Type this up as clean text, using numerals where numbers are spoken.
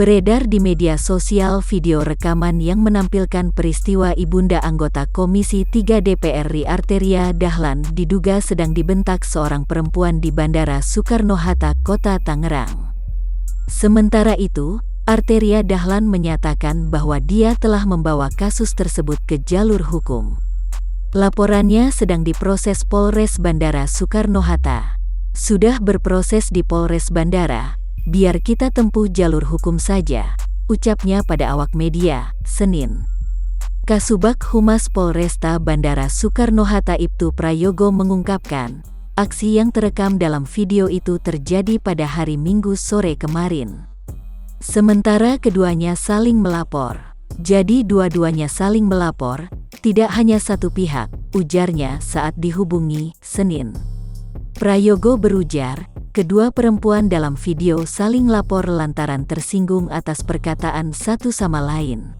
Beredar di media sosial video rekaman yang menampilkan peristiwa ibunda anggota Komisi 3 DPR RI Arteria Dahlan diduga sedang dibentak seorang perempuan di Bandara Soekarno-Hatta, Kota Tangerang. Sementara itu, Arteria Dahlan menyatakan bahwa dia telah membawa kasus tersebut ke jalur hukum. Laporannya sedang diproses Polres Bandara Soekarno-Hatta. Sudah berproses di Polres Bandara. Biar kita tempuh jalur hukum saja, ucapnya pada awak media, Senin. Kasubag Humas Polresta Bandara Soekarno-Hatta Ibtu Prayogo mengungkapkan, aksi yang terekam dalam video itu terjadi pada hari Minggu sore kemarin. Sementara keduanya saling melapor. Jadi dua-duanya saling melapor, tidak hanya satu pihak, ujarnya saat dihubungi, Senin. Prayogo berujar, kedua perempuan dalam video saling lapor lantaran tersinggung atas perkataan satu sama lain.